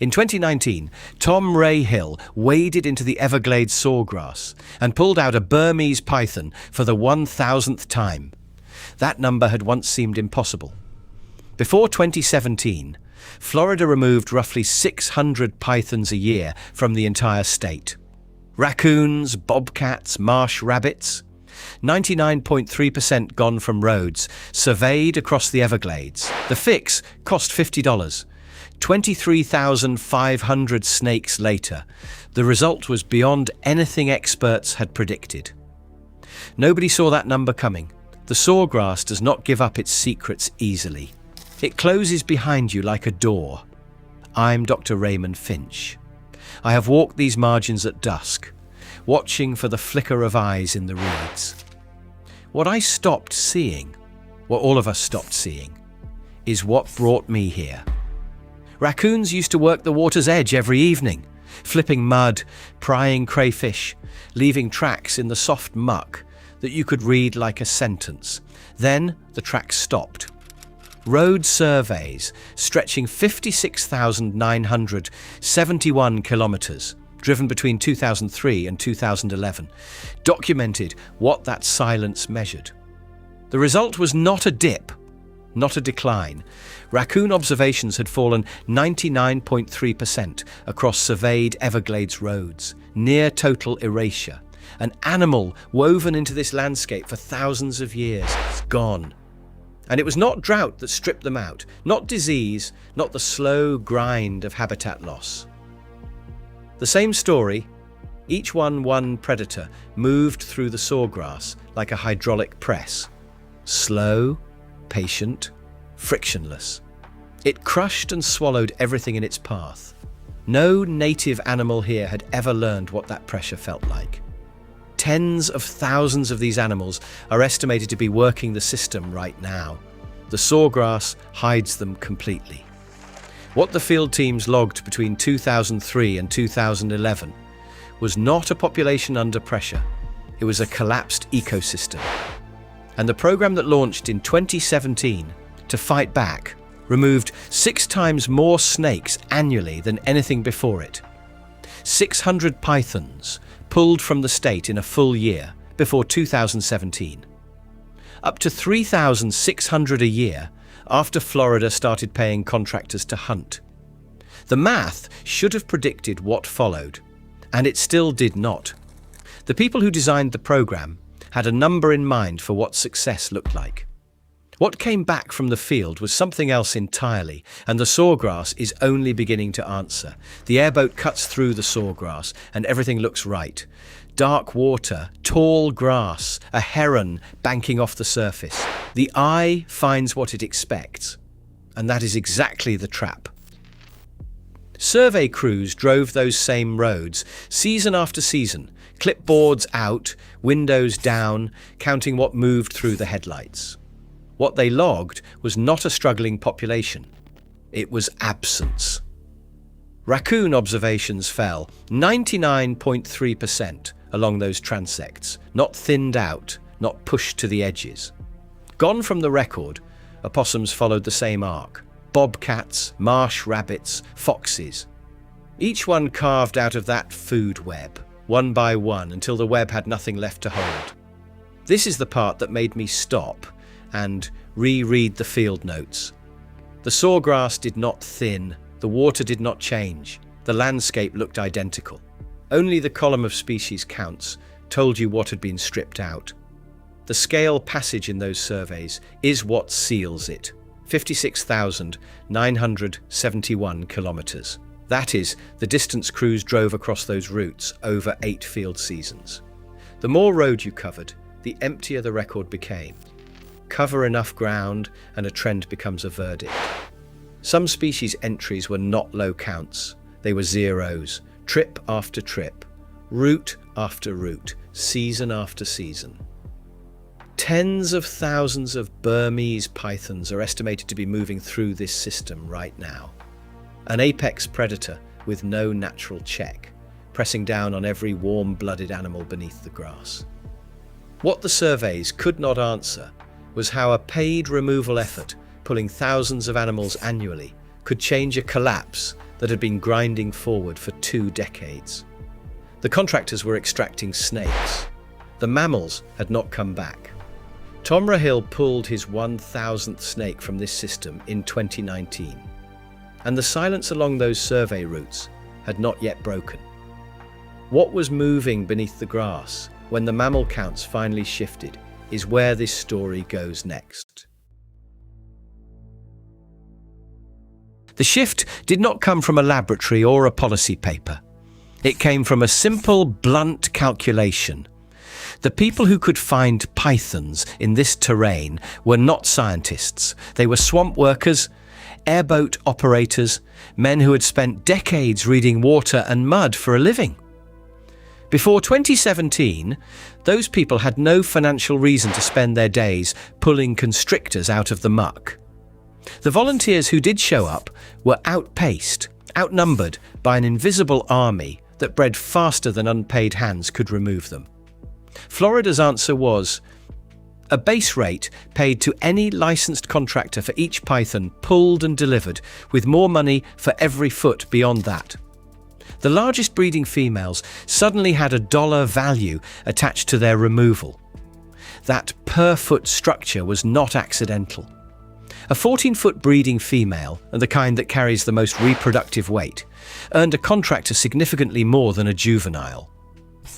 In 2019, Tom Rahill waded into the Everglades sawgrass and pulled out a Burmese python for the 1,000th time. That number had once seemed impossible. Before 2017, Florida removed roughly 600 pythons a year from the entire state. Raccoons, bobcats, marsh rabbits. 99.3% gone from roads, surveyed across the Everglades. The fix cost $50. 23,500 snakes later, the result was beyond anything experts had predicted. Nobody saw that number coming. The sawgrass does not give up its secrets easily. It closes behind you like a door. I'm Dr. Raymond Finch. I have walked these margins at dusk, watching for the flicker of eyes in the reeds. What I stopped seeing, what all of us stopped seeing, is what brought me here. Raccoons used to work the water's edge every evening, flipping mud, prying crayfish, leaving tracks in the soft muck that you could read like a sentence. Then the tracks stopped. Road surveys stretching 56,971 kilometers, driven between 2003 and 2011, documented what that silence measured. The result was not a dip, not a decline. Raccoon observations had fallen 99.3% across surveyed Everglades roads, near total erasure. An animal woven into this landscape for thousands of years is gone. And it was not drought that stripped them out, not disease, not the slow grind of habitat loss. The same story, each one predator moved through the sawgrass like a hydraulic press. Slow, patient, frictionless. It crushed and swallowed everything in its path. No native animal here had ever learned what that pressure felt like. Tens of thousands of these animals are estimated to be working the system right now. The sawgrass hides them completely. What the field teams logged between 2003 and 2011 was not a population under pressure. It was a collapsed ecosystem. And the program that launched in 2017 to fight back removed 6 times more snakes annually than anything before it. 600 pythons pulled from the state in a full year before 2017. Up to 3,600 a year after Florida started paying contractors to hunt. The math should have predicted what followed, and it still did not. The people who designed the program had a number in mind for what success looked like. What came back from the field was something else entirely, and the sawgrass is only beginning to answer. The airboat cuts through the sawgrass, and everything looks right. Dark water, tall grass, a heron banking off the surface. The eye finds what it expects, and that is exactly the trap. Survey crews drove those same roads, season after season, clipboards out, windows down, counting what moved through the headlights. What they logged was not a struggling population. It was absence. Raccoon observations fell 99.3% along those transects, not thinned out, not pushed to the edges. Gone from the record, opossums followed the same arc. Bobcats, marsh rabbits, foxes. Each one carved out of that food web, one by one, until the web had nothing left to hold. This is the part that made me stop and reread the field notes. The sawgrass did not thin, the water did not change, the landscape looked identical. Only the column of species counts told you what had been stripped out. The scale passage in those surveys is what seals it. 56,971 kilometers. That is the distance crews drove across those routes over 8 field seasons. The more road you covered, the emptier the record became. Cover enough ground and a trend becomes a verdict. Some species entries were not low counts. They were zeros, trip after trip, route after route, season after season. Tens of thousands of Burmese pythons are estimated to be moving through this system right now. An apex predator with no natural check, pressing down on every warm-blooded animal beneath the grass. What the surveys could not answer was how a paid removal effort, pulling thousands of animals annually, could change a collapse that had been grinding forward for 2 decades. The contractors were extracting snakes. The mammals had not come back. Tom Rahill pulled his 1,000th snake from this system in 2019, and the silence along those survey routes had not yet broken. What was moving beneath the grass when the mammal counts finally shifted is where this story goes next. The shift did not come from a laboratory or a policy paper. It came from a simple, blunt calculation. The people who could find pythons in this terrain were not scientists. They were swamp workers, airboat operators, men who had spent decades reading water and mud for a living. Before 2017, those people had no financial reason to spend their days pulling constrictors out of the muck. The volunteers who did show up were outpaced, outnumbered by an invisible army that bred faster than unpaid hands could remove them. Florida's answer was a base rate paid to any licensed contractor for each python pulled and delivered, with more money for every foot beyond that. The largest breeding females suddenly had a dollar value attached to their removal. That per-foot structure was not accidental. A 14-foot breeding female, and the kind that carries the most reproductive weight, earned a contractor significantly more than a juvenile.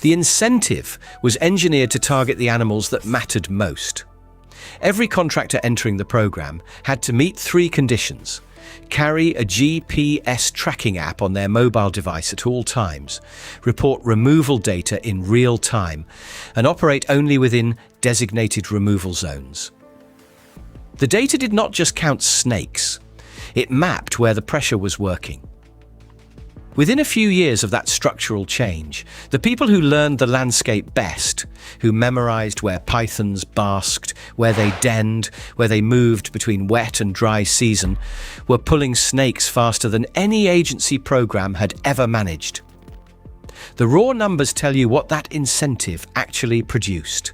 The incentive was engineered to target the animals that mattered most. Every contractor entering the program had to meet 3 conditions: carry a GPS tracking app on their mobile device at all times, report removal data in real time, and operate only within designated removal zones. The data did not just count snakes, it mapped where the pressure was working. Within a few years of that structural change, the people who learned the landscape best, who memorized where pythons basked, where they denned, where they moved between wet and dry season, were pulling snakes faster than any agency program had ever managed. The raw numbers tell you what that incentive actually produced.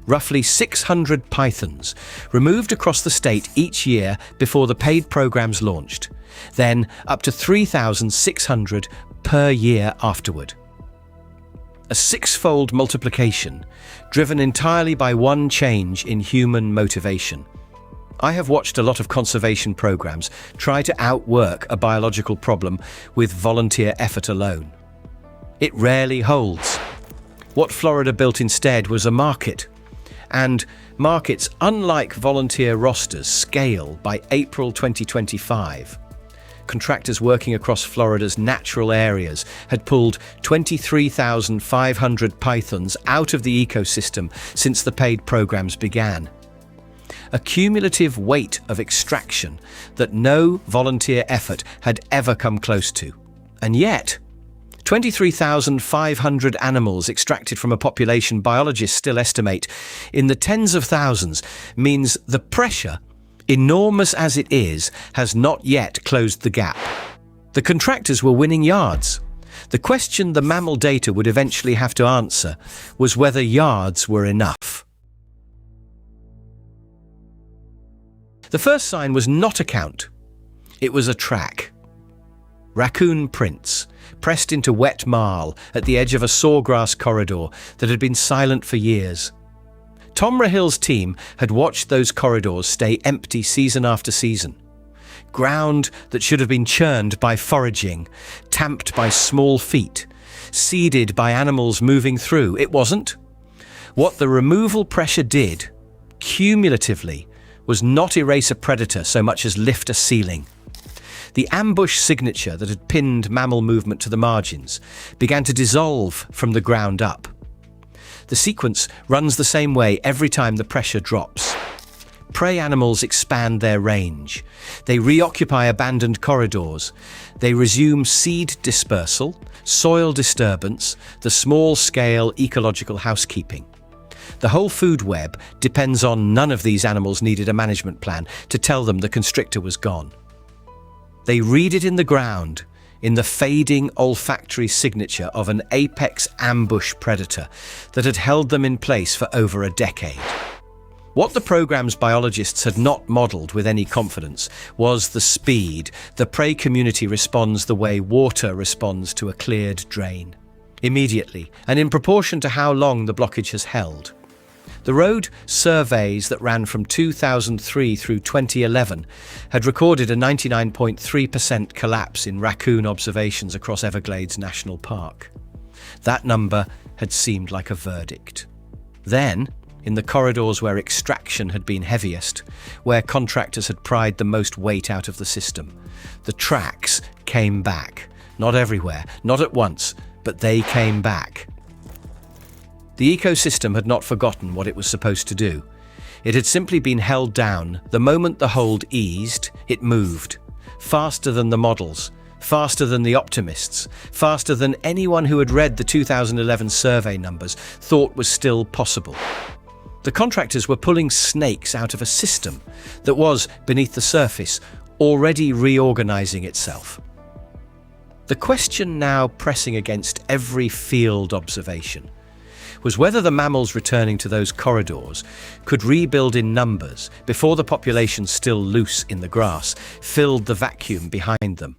Roughly 600 pythons removed across the state each year before the paid programs launched, then up to 3,600 per year afterward. A 6-fold multiplication, driven entirely by one change in human motivation. I have watched a lot of conservation programs try to outwork a biological problem with volunteer effort alone. It rarely holds. What Florida built instead was a market. And markets, unlike volunteer rosters, scale by April 2025. Contractors working across Florida's natural areas had pulled 23,500 pythons out of the ecosystem since the paid programs began. A cumulative weight of extraction that no volunteer effort had ever come close to. And yet, 23,500 animals extracted from a population biologists still estimate in the tens of thousands means the pressure, enormous as it is, has not yet closed the gap. The contractors were winning yards. The question the mammal data would eventually have to answer was whether yards were enough. The first sign was not a count. It was a track. Raccoon prints, pressed into wet marl at the edge of a sawgrass corridor that had been silent for years. Tom Rahill's team had watched those corridors stay empty season after season. Ground that should have been churned by foraging, tamped by small feet, seeded by animals moving through. It wasn't. What the removal pressure did, cumulatively, was not erase a predator so much as lift a ceiling. The ambush signature that had pinned mammal movement to the margins began to dissolve from the ground up. The sequence runs the same way every time the pressure drops. Prey animals expand their range. They reoccupy abandoned corridors. They resume seed dispersal, soil disturbance, the small-scale ecological housekeeping. The whole food web depends on none of these animals needed a management plan to tell them the constrictor was gone. They read it in the ground, in the fading olfactory signature of an apex ambush predator that had held them in place for over a decade. What the programme's biologists had not modelled with any confidence was the speed the prey community responds the way water responds to a cleared drain. Immediately, and in proportion to how long the blockage has held. The road surveys that ran from 2003 through 2011 had recorded a 99.3% collapse in raccoon observations across Everglades National Park. That number had seemed like a verdict. Then, in the corridors where extraction had been heaviest, where contractors had pried the most weight out of the system, the tracks came back. Not everywhere, not at once, but they came back. The ecosystem had not forgotten what it was supposed to do. It had simply been held down. The moment the hold eased, it moved. Faster than the models, faster than the optimists, faster than anyone who had read the 2011 survey numbers thought was still possible. The contractors were pulling snakes out of a system that was, beneath the surface, already reorganizing itself. The question now pressing against every field observation was whether the mammals returning to those corridors could rebuild in numbers before the population still loose in the grass filled the vacuum behind them.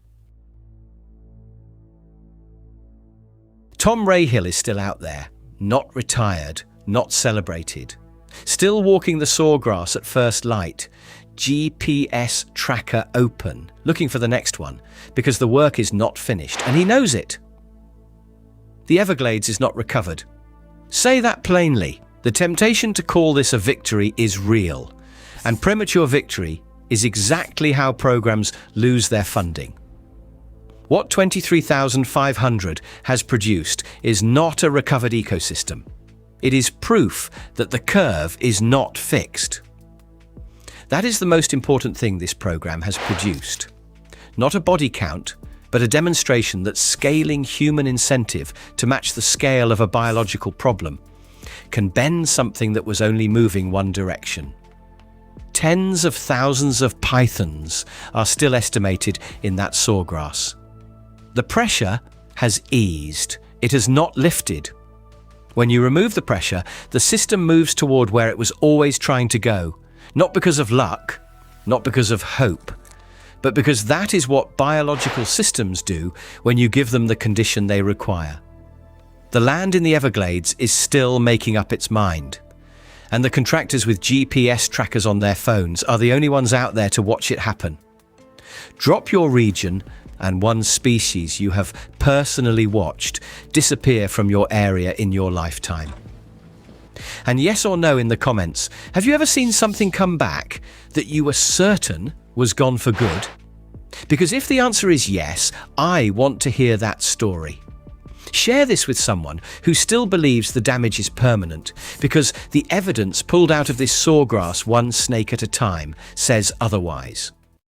Tom Rahill is still out there, not retired, not celebrated, still walking the sawgrass at first light, GPS tracker open, looking for the next one, because the work is not finished, and he knows it. The Everglades is not recovered. Say that plainly. The temptation to call this a victory is real, and premature victory is exactly how programs lose their funding. What 23,500 has produced is not a recovered ecosystem. It is proof that the curve is not fixed. That is the most important thing this program has produced. Not a body count, but a demonstration that scaling human incentive to match the scale of a biological problem can bend something that was only moving one direction. Tens of thousands of pythons are still estimated in that sawgrass. The pressure has eased. It has not lifted. When you remove the pressure, the system moves toward where it was always trying to go, not because of luck, not because of hope, but because that is what biological systems do when you give them the condition they require. The land in the Everglades is still making up its mind, and the contractors with GPS trackers on their phones are the only ones out there to watch it happen. Drop your region and one species you have personally watched disappear from your area in your lifetime. And yes or no in the comments, have you ever seen something come back that you were certain was gone for good? Because if the answer is yes, I want to hear that story. Share this with someone who still believes the damage is permanent, because the evidence pulled out of this sawgrass one snake at a time says otherwise.